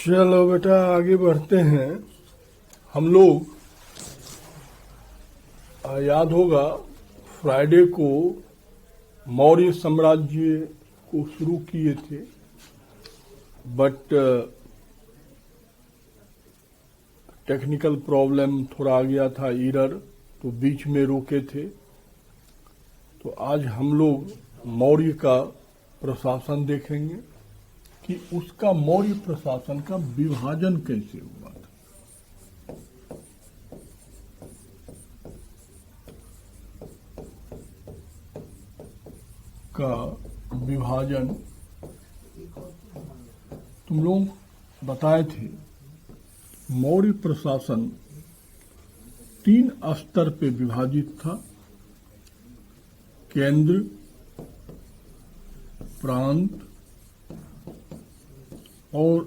चलो बेटा आगे बढ़ते हैं। हम लोग याद होगा फ्राइडे को मौर्य साम्राज्य को शुरू किए थे, बट टेक्निकल प्रॉब्लम थोड़ा आ गया था, एरर, तो बीच में रोके थे। तो आज हम लोग मौर्य का प्रशासन देखेंगे कि उसका मौर्य प्रशासन का विभाजन कैसे हुआ था। का विभाजन तुम लोग बताए थे। मौर्य प्रशासन 3 स्तर पे विभाजित था: केंद्र, प्रांत और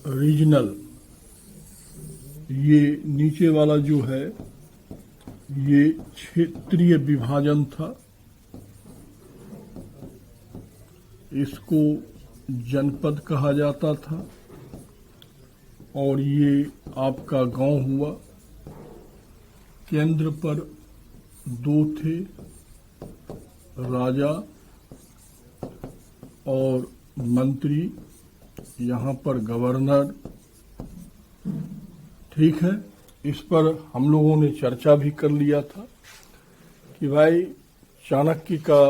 रीजनल। ये नीचे वाला जो है ये क्षेत्रीय विभाजन था। इसको जनपद कहा जाता था। और ये आपका गांव हुआ। केंद्र पर 2 थे, राजा और मंत्री, यहाँ पर गवर्नर। ठीक है, इस पर हम लोगों ने चर्चा भी कर लिया था कि भाई चाणक्य का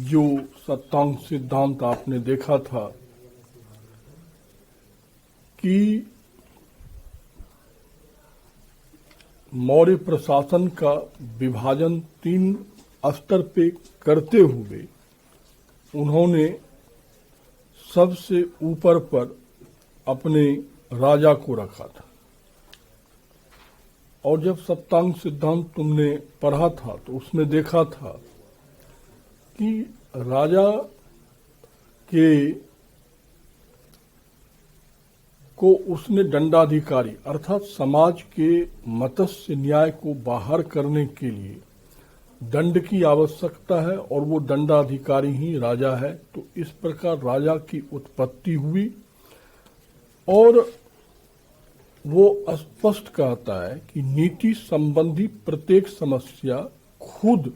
जो सप्तांग सिद्धांत आपने देखा था कि मौर्य प्रशासन का विभाजन 3 स्तर पे करते हुए उन्होंने सबसे ऊपर पर अपने राजा को रखा था। और जब सप्तांग सिद्धांत तुमने पढ़ा था तो उसमें देखा था कि राजा को उसने दंडाधिकारी अर्थात समाज के मत्स्य न्याय को बाहर करने के लिए दंड की आवश्यकता है और वो दंडाधिकारी ही राजा है। तो इस प्रकार राजा की उत्पत्ति हुई और वो स्पष्ट कहता है कि नीति संबंधी प्रत्येक समस्या खुद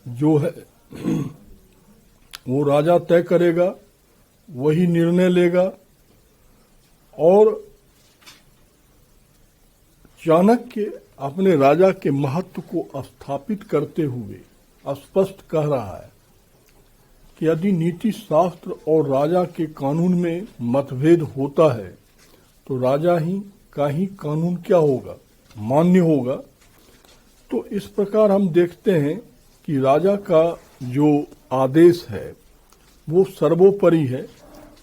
जो है वो राजा तय करेगा, वही निर्णय लेगा। और चाणक्य अपने राजा के महत्व को स्थापित करते हुए स्पष्ट कह रहा है कि यदि नीति शास्त्र और राजा के कानून में मतभेद होता है तो राजा ही का ही कानून क्या होगा, मान्य होगा। तो इस प्रकार हम देखते हैं कि राजा का जो आदेश है वो सर्वोपरि है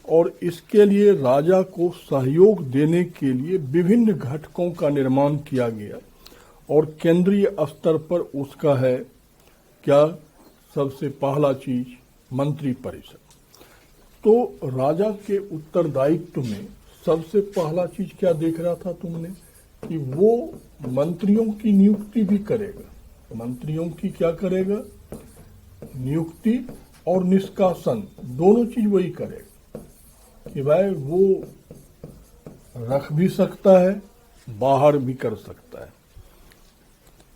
और इसके लिए राजा को सहयोग देने के लिए विभिन्न घटकों का निर्माण किया गया। और केंद्रीय स्तर पर उसका है क्या, सबसे पहला चीज मंत्री परिषद। तो राजा के उत्तरदायित्व में सबसे पहला चीज क्या देख रहा था तुमने कि वो मंत्रियों की नियुक्ति भी करेगा। मंत्रियों की क्या करेगा, नियुक्ति और निष्कासन, दोनों चीज वही करेगा कि भाई वो रख भी सकता है, बाहर भी कर सकता है।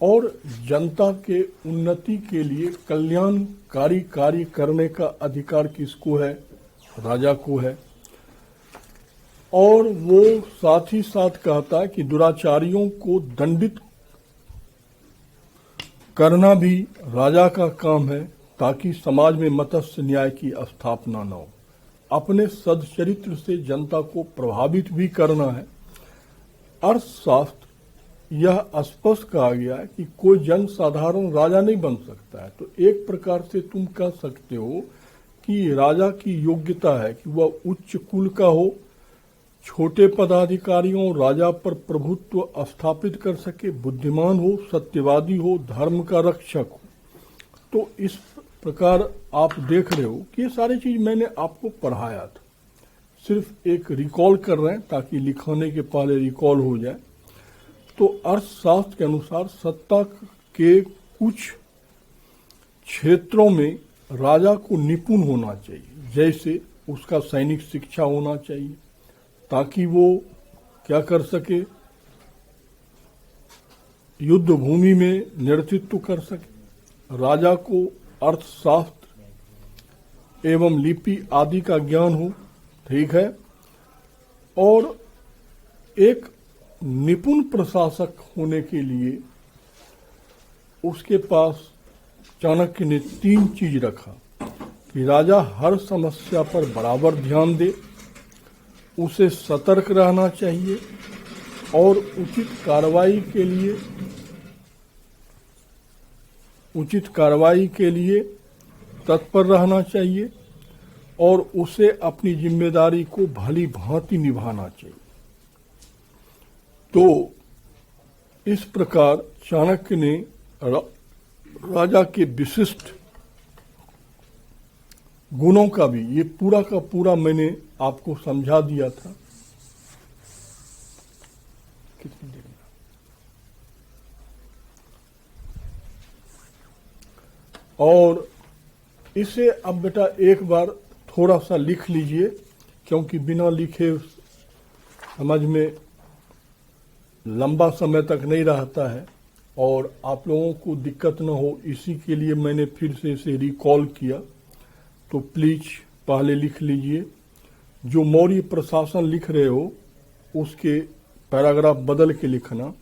और जनता के उन्नति के लिए कल्याणकारी कार्य करने का अधिकार किसको है, राजा को है। और वो साथ ही साथ कहता है कि दुराचारियों को दंडित करना भी राजा का काम है ताकि समाज में मत्स्य न्याय की स्थापना न हो। अपने सदचरित्र से जनता को प्रभावित भी करना है। अर्थशास्त्र यह स्पष्ट कहा गया है कि कोई जन साधारण राजा नहीं बन सकता है। तो एक प्रकार से तुम कह सकते हो कि राजा की योग्यता है कि वह उच्च कुल का हो, छोटे पदाधिकारियों राजा पर प्रभुत्व स्थापित कर सके, बुद्धिमान हो, सत्यवादी हो, धर्म का रक्षक हो। तो इस प्रकार आप देख रहे हो कि ये सारी चीज मैंने आपको पढ़ाया था, सिर्फ एक रिकॉल कर रहे हैं ताकि लिखाने के पहले रिकॉल हो जाए। तो अर्थशास्त्र के अनुसार सत्ता के कुछ क्षेत्रों में राजा को निपुण होना चाहिए, जैसे उसका सैनिक शिक्षा होना चाहिए ताकि वो क्या कर सके, युद्ध भूमि में नेतृत्व कर सके। राजा को अर्थशास्त्र एवं लिपि आदि का ज्ञान हो, ठीक है, और एक निपुण प्रशासक होने के लिए उसके पास चाणक्य ने 3 चीज रखा कि राजा हर समस्या पर बराबर ध्यान दे, उसे सतर्क रहना चाहिए और उचित कार्रवाई के लिए तत्पर रहना चाहिए और उसे अपनी जिम्मेदारी को भली भांति निभाना चाहिए। तो इस प्रकार चाणक्य ने राजा के विशिष्ट गुणों का भी ये पूरा का पूरा मैंने आपको समझा दिया था। कितनी देर में? और इसे अब बेटा एक बार थोड़ा सा लिख लीजिए, क्योंकि बिना लिखे समझ में लंबा समय तक नहीं रहता है और आप लोगों को दिक्कत न हो, इसी के लिए मैंने फिर से इसे रिकॉल किया। तो प्लीज पहले लिख लीजिए। जो मौर्य प्रशासन लिख रहे हो उसके पैराग्राफ बदल के लिखना।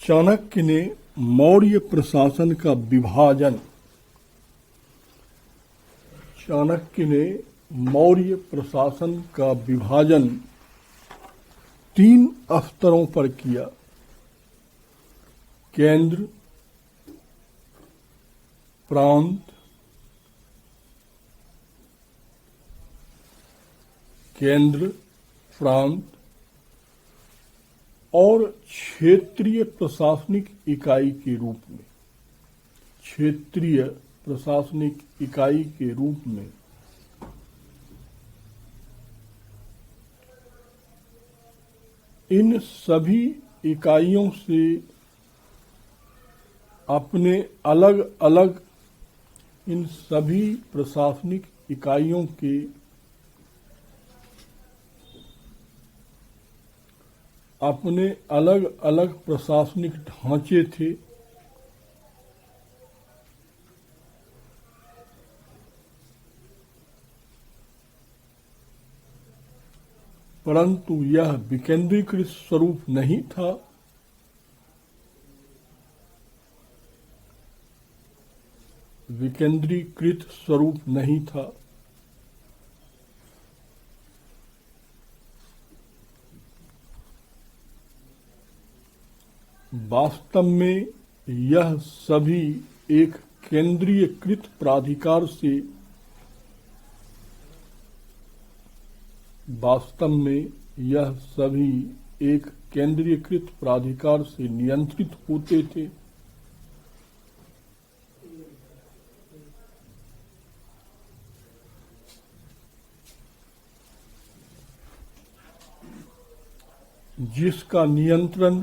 चाणक्य ने मौर्य प्रशासन का विभाजन, चाणक्य ने मौर्य प्रशासन का विभाजन 3 स्तरों पर किया। केंद्र, प्रांत, केंद्र, प्रांत और क्षेत्रीय प्रशासनिक इकाई के रूप में, क्षेत्रीय प्रशासनिक इकाई के रूप में इन सभी इकाइयों से अपने अलग अलग, इन सभी प्रशासनिक इकाइयों के अपने अलग अलग प्रशासनिक ढांचे थे। परंतु यह विकेंद्रीकृत स्वरूप नहीं था। विकेंद्रीकृत स्वरूप नहीं था। वास्तव में यह सभी एक केंद्रीयकृत प्राधिकार से, वास्तव में यह सभी एक केंद्रीयकृत प्राधिकार से नियंत्रित होते थे। जिसका नियंत्रण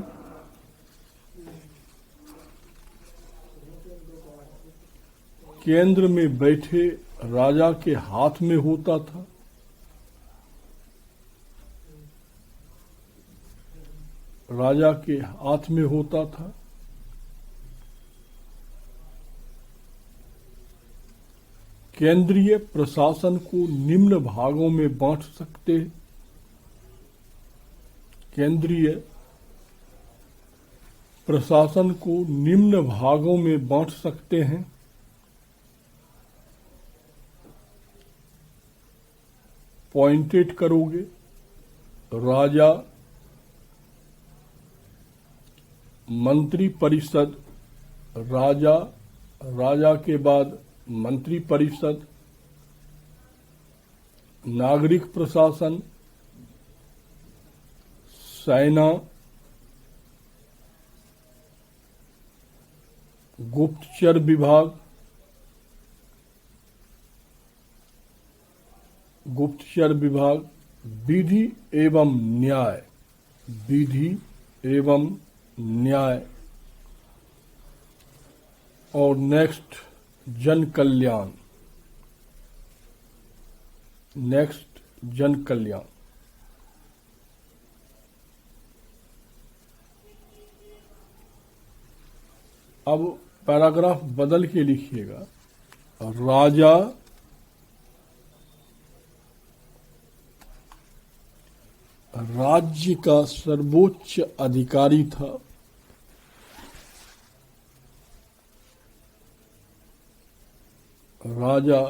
केंद्र में बैठे राजा के हाथ में होता था। राजा के हाथ में होता था। केंद्रीय प्रशासन को निम्न भागों में बांट सकते हैं। केंद्रीय प्रशासन को निम्न भागों में बांट सकते हैं। पॉइंटेड करोगे, राजा, मंत्री परिषद, राजा, राजा के बाद मंत्री परिषद, नागरिक प्रशासन, सेना, गुप्तचर विभाग, गुप्तचर विभाग, विधि एवं न्याय, विधि एवं न्याय, और नेक्स्ट जन कल्याण, नेक्स्ट, जन कल्याण। अब पैराग्राफ बदल के लिखिएगा, राजा राज्य का सर्वोच्च अधिकारी था। राजा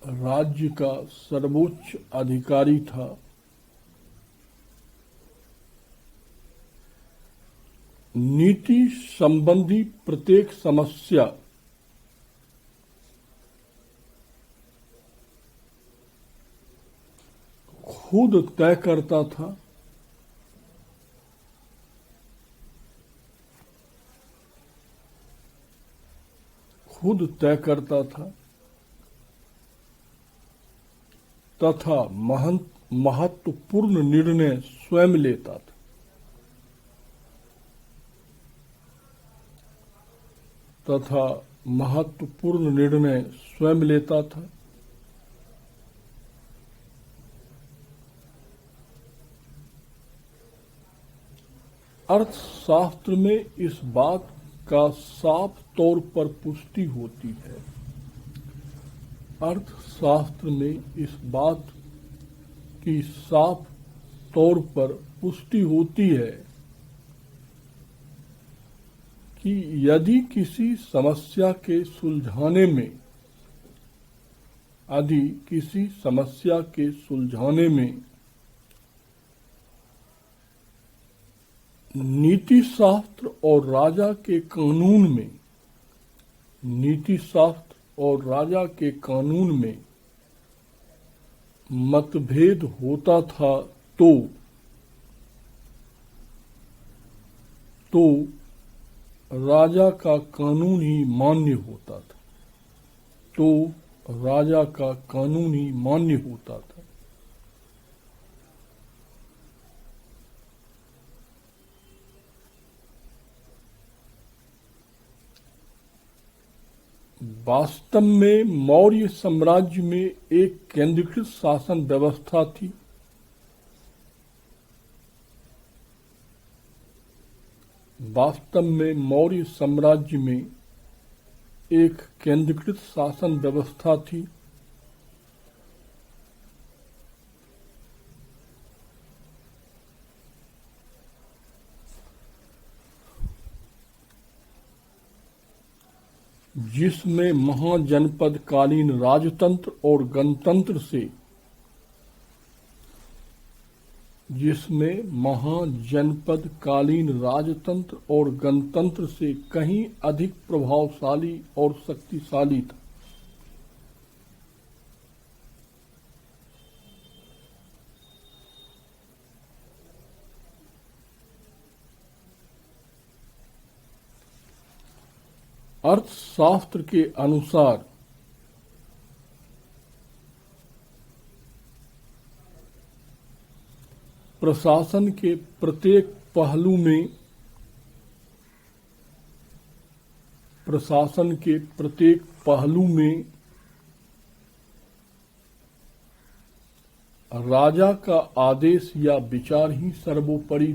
राज्य का सर्वोच्च अधिकारी था। नीति संबंधी प्रत्येक समस्या खुद तय करता था। खुद तय करता था तथा महत्वपूर्ण निर्णय स्वयं लेता था। तथा महत्वपूर्ण निर्णय स्वयं लेता था। अर्थशास्त्र में इस बात का साफ तौर पर पुष्टि होती है। अर्थशास्त्र में इस बात की साफ तौर पर पुष्टि होती है कि यदि किसी समस्या के सुलझाने में नीति शास्त्र और राजा के कानून में मतभेद होता था तो राजा का कानून ही मान्य होता था। वास्तव में मौर्य साम्राज्य में एक केंद्रीकृत शासन व्यवस्था थी। वास्तव में मौर्य साम्राज्य में एक केंद्रीकृत शासन व्यवस्था थी। जिसमें महाजनपदकालीन राजतंत्र और गणतंत्र से कहीं अधिक प्रभावशाली और शक्तिशाली था। अर्थशास्त्र के अनुसार प्रशासन के प्रत्येक पहलू में राजा का आदेश या विचार ही सर्वोपरि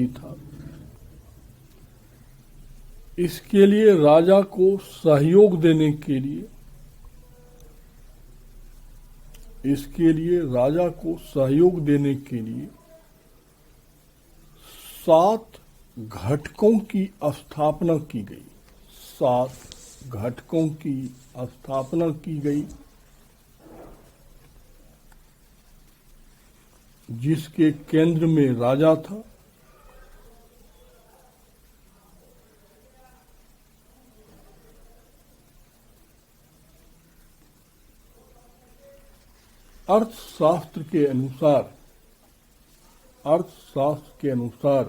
था। इसके लिए राजा को सहयोग देने के लिए 7 घटकों की स्थापना की गई। जिसके केंद्र में राजा था। अर्थशास्त्र के अनुसार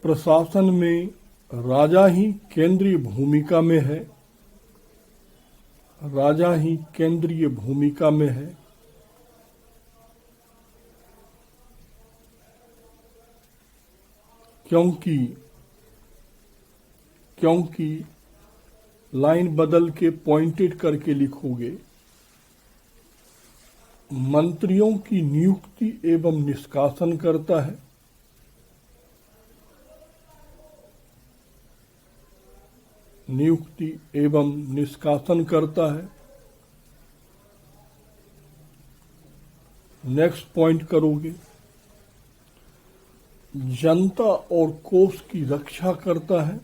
प्रशासन में राजा ही केंद्रीय भूमिका में है। क्योंकि लाइन बदल के पॉइंटेड करके लिखोगे, मंत्रियों की नियुक्ति एवं निष्कासन करता है, नियुक्ति एवं निष्कासन करता है। नेक्स्ट पॉइंट करोगे, जनता और कोष की रक्षा करता है,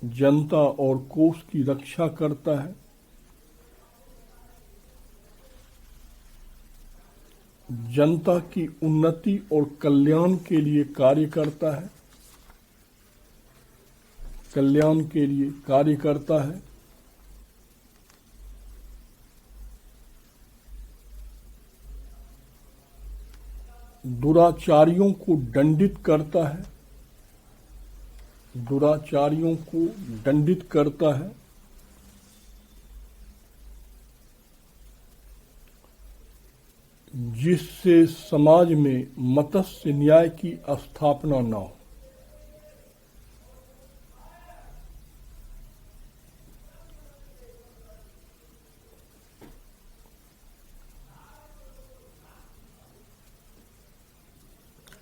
जनता और कोष की रक्षा करता है, जनता की उन्नति और कल्याण के लिए कार्य करता है, कल्याण के लिए कार्य करता है, दुराचारियों को दंडित करता है, दुराचारियों को दंडित करता है, जिससे समाज में मत्स्य न्याय की स्थापना न हो।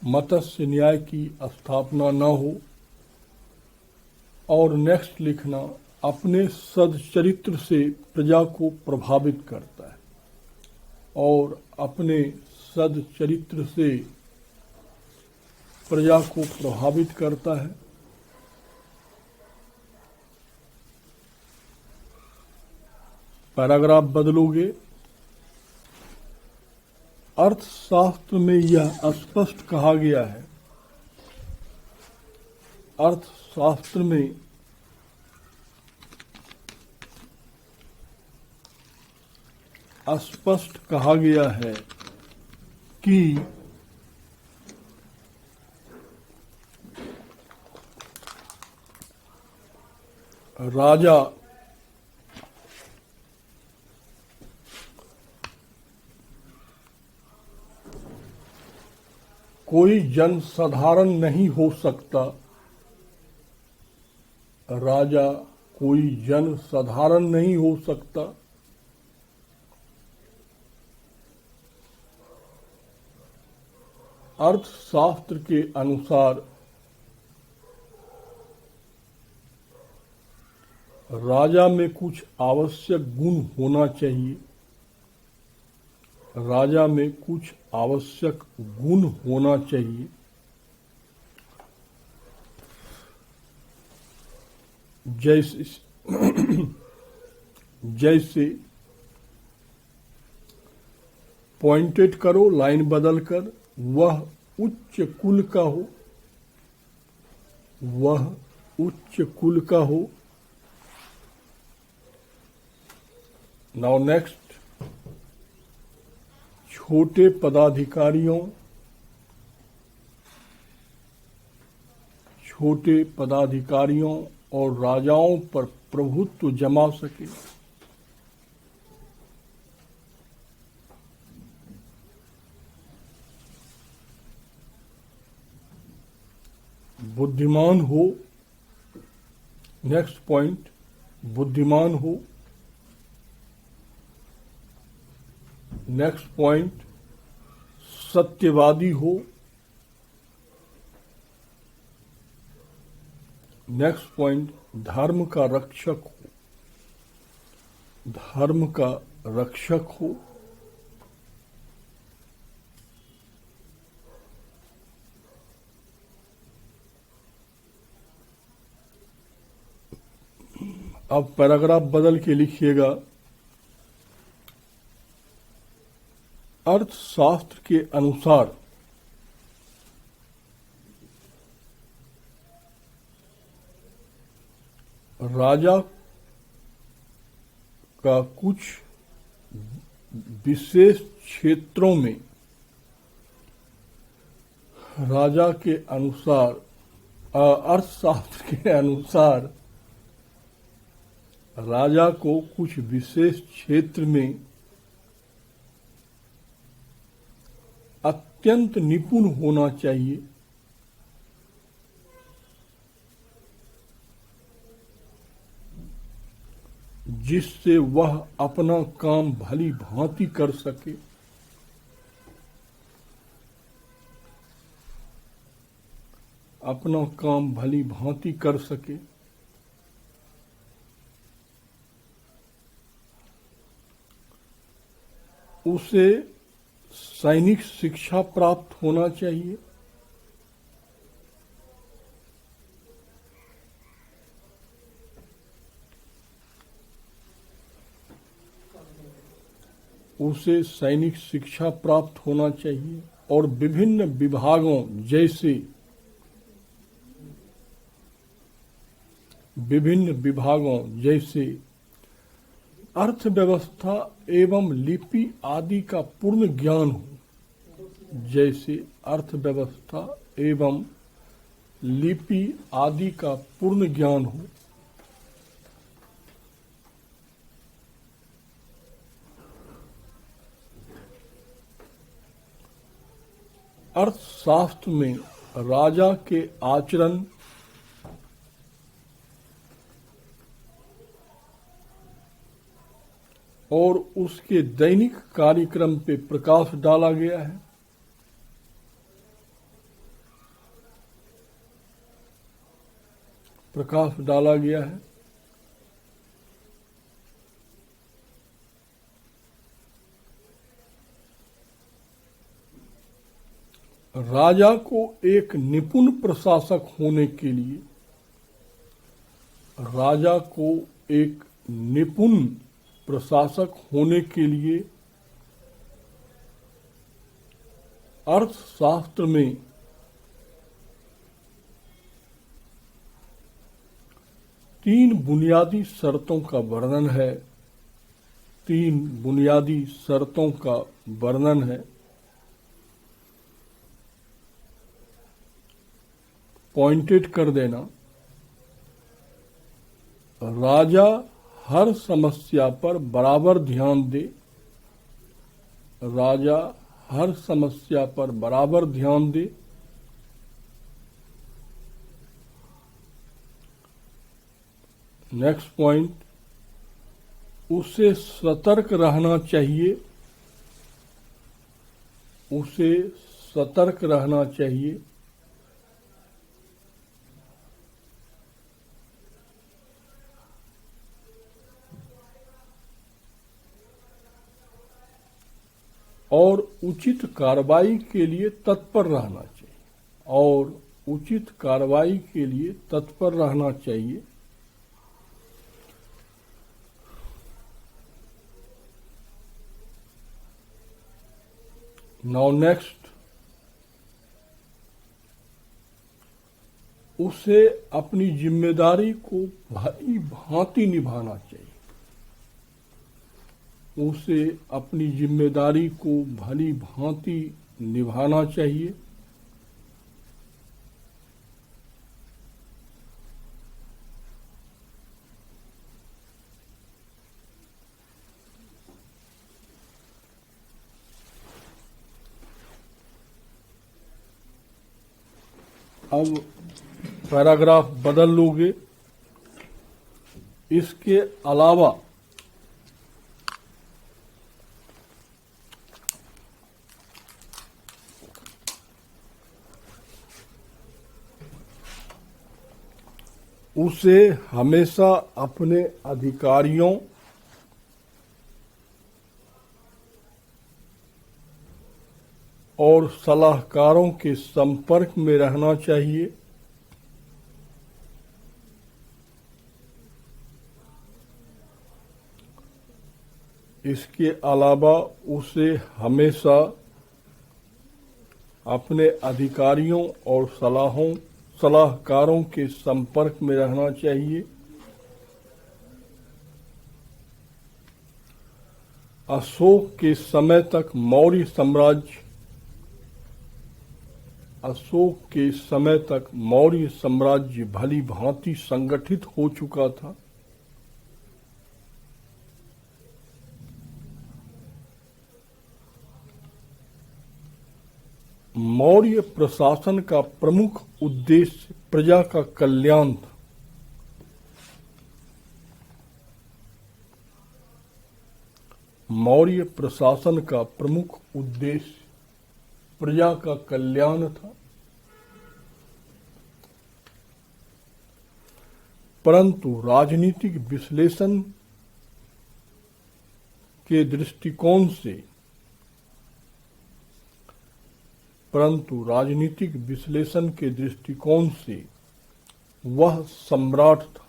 मत्स्य न्याय की स्थापना न हो। और नेक्स्ट लिखना, अपने सदचरित्र से प्रजा को प्रभावित करता है, और अपने सदचरित्र से प्रजा को प्रभावित करता है। पैराग्राफ बदलोगे, अर्थशास्त्र में यह स्पष्ट कहा गया है, अर्थशास्त्र में स्पष्ट कहा गया है कि राजा कोई जनसाधारण नहीं हो सकता, राजा कोई जनसाधारण नहीं हो सकता। अर्थशास्त्र के अनुसार राजा में कुछ आवश्यक गुण होना चाहिए, राजा में कुछ आवश्यक गुण होना चाहिए, जैसे पॉइंटेड करो लाइन बदलकर, वह उच्च कुल का हो, वह उच्च कुल का हो। नाउ नेक्स्ट, छोटे पदाधिकारियों, छोटे पदाधिकारियों और राजाओं पर प्रभुत्व जमा सके। बुद्धिमान हो, नेक्स्ट पॉइंट, बुद्धिमान हो। नेक्स्ट पॉइंट, सत्यवादी हो। नेक्स्ट पॉइंट, धर्म का रक्षक हो, धर्म का रक्षक हो। अब पैराग्राफ बदल के लिखिएगा, अर्थशास्त्र के अनुसार राजा का कुछ विशेष क्षेत्रों में, राजा के अनुसार, अर्थशास्त्र के अनुसार राजा को कुछ विशेष क्षेत्र में अत्यंत निपुण होना चाहिए, जिससे वह अपना काम भली भांति कर सके। अपना काम भली भांति कर सके। उसे सैनिक शिक्षा प्राप्त होना चाहिए। उसे सैनिक शिक्षा प्राप्त होना चाहिए और विभिन्न विभागों जैसे अर्थव्यवस्था एवं लिपि आदि का पूर्ण ज्ञान हो। जैसे अर्थव्यवस्था एवं लिपि आदि का पूर्ण ज्ञान हो। अर्थशास्त्र में राजा के आचरण और उसके दैनिक कार्यक्रम पे प्रकाश डाला गया है। राजा को एक निपुण प्रशासक होने के लिए अर्थशास्त्र में 3 बुनियादी शर्तों का वर्णन है। पॉइंटेड कर देना। राजा हर समस्या पर बराबर ध्यान दे। नेक्स्ट पॉइंट, उसे सतर्क रहना चाहिए। और उचित कार्रवाई के लिए तत्पर रहना चाहिए। नाउ नेक्स्ट, उसे अपनी जिम्मेदारी को भली भांति निभाना चाहिए। अब पैराग्राफ बदल लोगे। इसके अलावा उसे हमेशा अपने अधिकारियों और सलाहकारों के संपर्क में रहना चाहिए। इसके अलावा उसे हमेशा अपने अधिकारियों और सलाहकारों के संपर्क में रहना चाहिए। अशोक के समय तक मौर्य साम्राज्य भली भांति संगठित हो चुका था। मौर्य प्रशासन का प्रमुख उद्देश्य प्रजा का कल्याण था। मौर्य प्रशासन का प्रमुख उद्देश्य प्रजा का कल्याण था, परंतु राजनीतिक विश्लेषण के दृष्टिकोण से वह सम्राट था।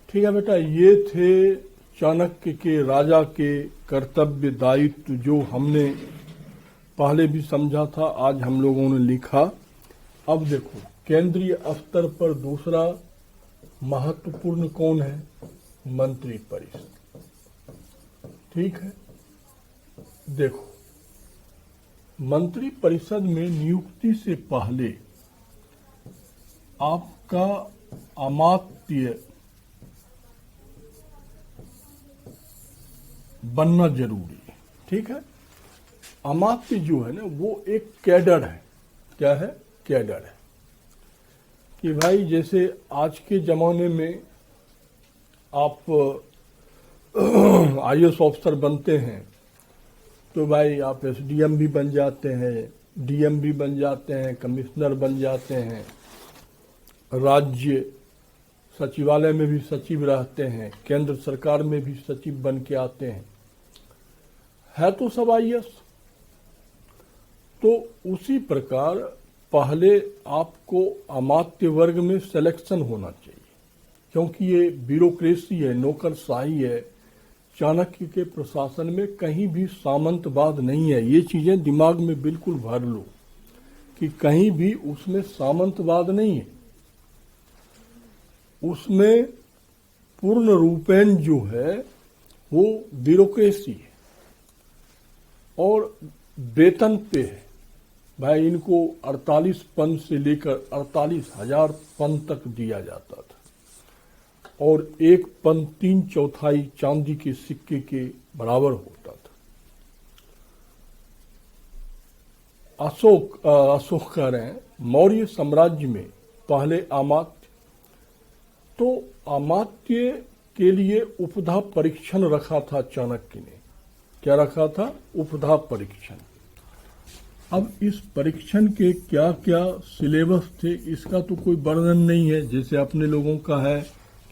ठीक है बेटा, ये थे चाणक्य के राजा के कर्तव्य दायित्व जो हमने पहले भी समझा था, आज हम लोगों ने लिखा। अब देखो, केंद्रीय स्तर पर दूसरा महत्वपूर्ण कौन है? मंत्री परिषद। ठीक है, देखो, मंत्री परिषद में नियुक्ति से पहले आपका अमात्य बनना जरूरी है। ठीक है, अमात्य जो है ना, वो एक कैडर है। क्या है? कैडर है कि भाई जैसे आज के जमाने में आप आईएएस ऑफिसर बनते हैं तो भाई आप एसडीएम भी बन जाते हैं, डीएम भी बन जाते हैं, कमिश्नर बन जाते हैं, राज्य सचिवालय में भी सचिव रहते हैं, केंद्र सरकार में भी सचिव बन के आते हैं, है तो सब आईएएस। तो उसी प्रकार पहले आपको अमात्य वर्ग में सिलेक्शन होना चाहिए, क्योंकि ये ब्यूरोक्रेसी है, नौकरशाही है। चाणक्य के प्रशासन में कहीं भी सामंतवाद नहीं है। ये चीजें दिमाग में बिल्कुल भर लो कि कहीं भी उसमें सामंतवाद नहीं है। उसमें पूर्ण रूपेण जो है वो ब्यूरोक्रेसी है और वेतन पे है। भाई इनको 48 पन से लेकर 48,000 पन तक दिया जाता था और एक पन 3/4 चांदी के सिक्के के बराबर होता था। अशोक कह रहे हैं मौर्य साम्राज्य में पहले अमात्य, तो अमात्य के लिए उपधा परीक्षण रखा था चाणक्य ने। क्या रखा था? उपधा परीक्षण। अब इस परीक्षण के क्या क्या सिलेबस थे इसका तो कोई वर्णन नहीं है। जैसे अपने लोगों का है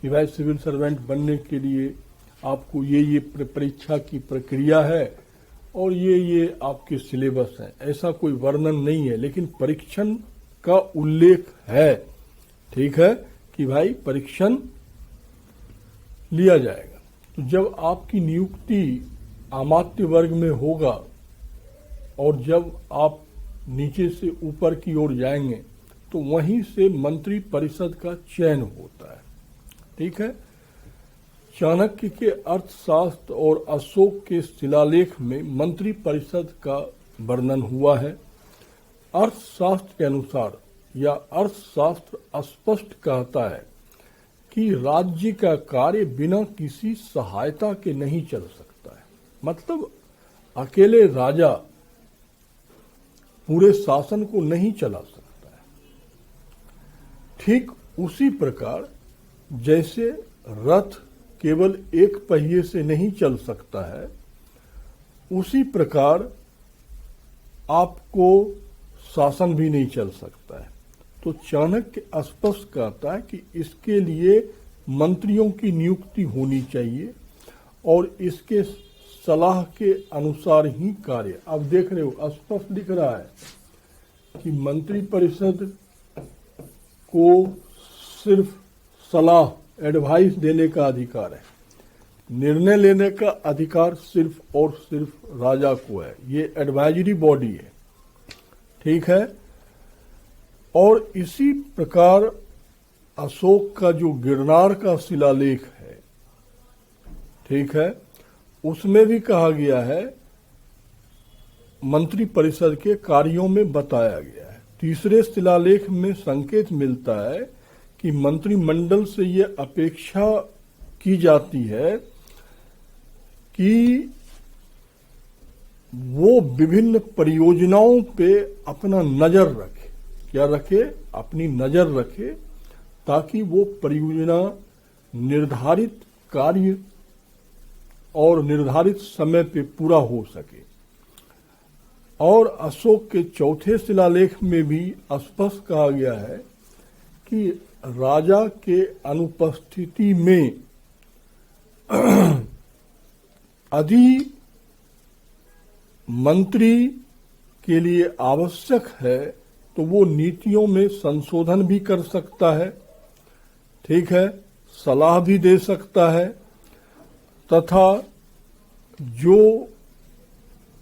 कि भाई सिविल सर्वेंट बनने के लिए आपको ये परीक्षा की प्रक्रिया है और ये आपके सिलेबस है, ऐसा कोई वर्णन नहीं है, लेकिन परीक्षण का उल्लेख है। ठीक है कि भाई परीक्षण लिया जाएगा। तो जब आपकी नियुक्ति अमात्य वर्ग में होगा और जब आप नीचे से ऊपर की ओर जाएंगे तो वहीं से मंत्री परिषद का चयन होता है। ठीक है, चाणक्य के अर्थशास्त्र और अशोक के शिलालेख में मंत्री परिषद का वर्णन हुआ है। अर्थशास्त्र के अनुसार या अर्थशास्त्र स्पष्ट कहता है कि राज्य का कार्य बिना किसी सहायता के नहीं चल सकता है। मतलब अकेले राजा पूरे शासन को नहीं चला सकता है। ठीक उसी प्रकार जैसे रथ केवल एक पहिए से नहीं चल सकता है, उसी प्रकार आपको शासन भी नहीं चल सकता है। तो चाणक्य स्पष्ट कहता है कि इसके लिए मंत्रियों की नियुक्ति होनी चाहिए और इसके सलाह के अनुसार ही कार्य। अब देख रहे हो स्पष्ट दिख रहा है कि मंत्री परिषद को सिर्फ सलाह, एडवाइस देने का अधिकार है, निर्णय लेने का अधिकार सिर्फ और सिर्फ राजा को है। ये एडवाइजरी बॉडी है। ठीक है, और इसी प्रकार अशोक का जो गिरनार का शिलालेख है, ठीक है, उसमें भी कहा गया है, मंत्री परिषद के कार्यों में बताया गया है। तीसरे शिलालेख में संकेत मिलता है कि मंत्रिमंडल से यह अपेक्षा की जाती है कि वो विभिन्न परियोजनाओं पे अपना नजर रखे। क्या रखे? अपनी नजर रखे ताकि वो परियोजना निर्धारित कार्य और निर्धारित समय पे पूरा हो सके। और अशोक के चौथे शिलालेख में भी स्पष्ट कहा गया है कि राजा के अनुपस्थिति में यदि मंत्री के लिए आवश्यक है तो वो नीतियों में संशोधन भी कर सकता है, ठीक है, सलाह भी दे सकता है, तथा जो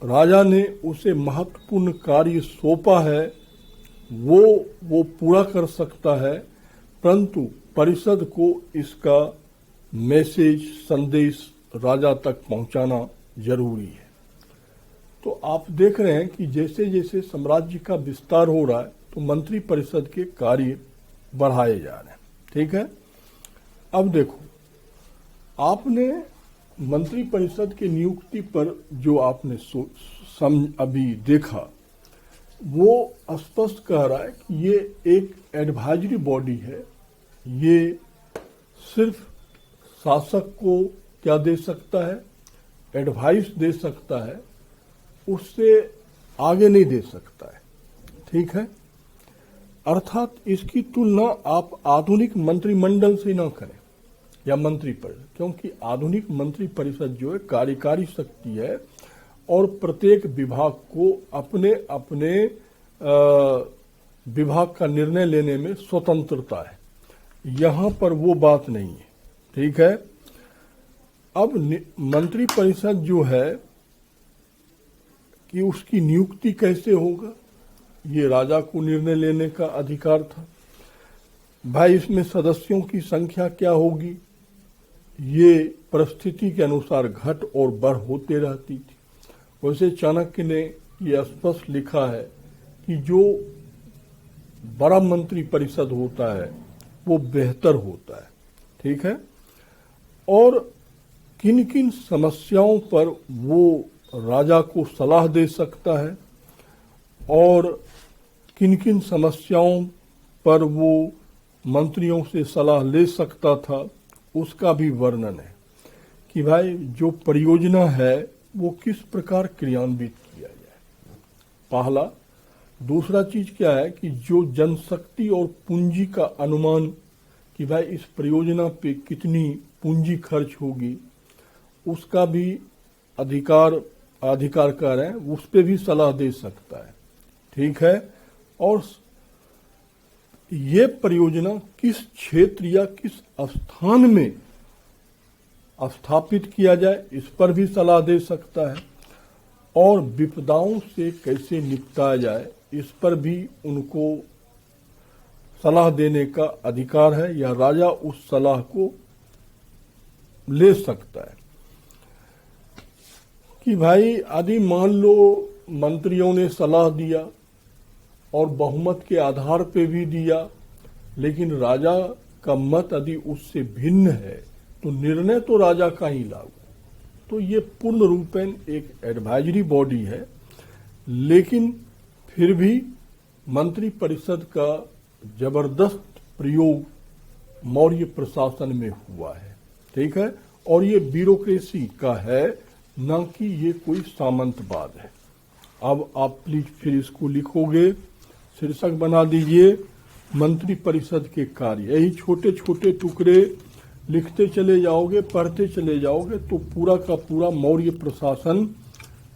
राजा ने उसे महत्वपूर्ण कार्य सौंपा है वो पूरा कर सकता है, परंतु परिषद को इसका मैसेज संदेश राजा तक पहुंचाना जरूरी है। तो आप देख रहे हैं कि जैसे जैसे साम्राज्य का विस्तार हो रहा है तो मंत्री परिषद के कार्य बढ़ाए जा रहे हैं, ठीक है। अब देखो, आपने मंत्री परिषद की नियुक्ति पर जो आपने अभी देखा वो स्पष्ट कह रहा है कि ये एक एडवाइजरी बॉडी है, ये सिर्फ शासक को क्या दे सकता है, एडवाइस दे सकता है, उससे आगे नहीं दे सकता है, ठीक है। अर्थात इसकी तुलना आप आधुनिक मंत्रिमंडल से न करें या मंत्री परिषद, क्योंकि आधुनिक मंत्री परिषद जो है कार्यकारी शक्ति है और प्रत्येक विभाग को अपने अपने विभाग का निर्णय लेने में स्वतंत्रता है। यहां पर वो बात नहीं है, ठीक है। अब मंत्री परिषद जो है कि उसकी नियुक्ति कैसे होगा, ये राजा को निर्णय लेने का अधिकार था। भाई इसमें सदस्यों की संख्या क्या होगी, ये परिस्थिति के अनुसार घट और बढ़ होते रहती थी। वैसे चाणक्य ने ये स्पष्ट लिखा है कि जो बड़ा मंत्री परिषद होता है वो बेहतर होता है, ठीक है। और किन किन समस्याओं पर वो राजा को सलाह दे सकता है और किन किन समस्याओं पर वो मंत्रियों से सलाह ले सकता था, उसका भी वर्णन है कि भाई जो परियोजना है वो किस प्रकार क्रियान्वित किया जाए, पहला। दूसरा चीज क्या है कि जो जनशक्ति और पूंजी का अनुमान कि भाई इस परियोजना पे कितनी पूंजी खर्च होगी, उसका भी अधिकारकार है, उस पे भी सलाह दे सकता है, ठीक है। और ये परियोजना किस क्षेत्र या किस स्थान में स्थापित किया जाए, इस पर भी सलाह दे सकता है। और विपदाओं से कैसे निपटाया जाए, इस पर भी उनको सलाह देने का अधिकार है या राजा उस सलाह को ले सकता है। कि भाई यदि मान लो मंत्रियों ने सलाह दिया और बहुमत के आधार पे भी दिया, लेकिन राजा का मत यदि उससे भिन्न है तो निर्णय तो राजा का ही लागू। तो ये पूर्ण रूपेण एक एडवाइजरी बॉडी है, लेकिन फिर भी मंत्री परिषद का जबरदस्त प्रयोग मौर्य प्रशासन में हुआ है, ठीक है। और ये ब्यूरोक्रेसी का है, न कि ये कोई सामंतवाद है। अब आप प्लीज फिर इसको लिखोगे, शीर्षक बना दीजिए मंत्री परिषद के कार्य। यही छोटे छोटे टुकड़े लिखते चले जाओगे, पढ़ते चले जाओगे तो पूरा का पूरा मौर्य प्रशासन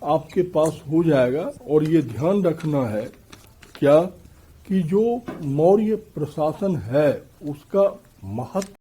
आपके पास हो जाएगा। और ये ध्यान रखना है क्या कि जो मौर्य प्रशासन है उसका महत्व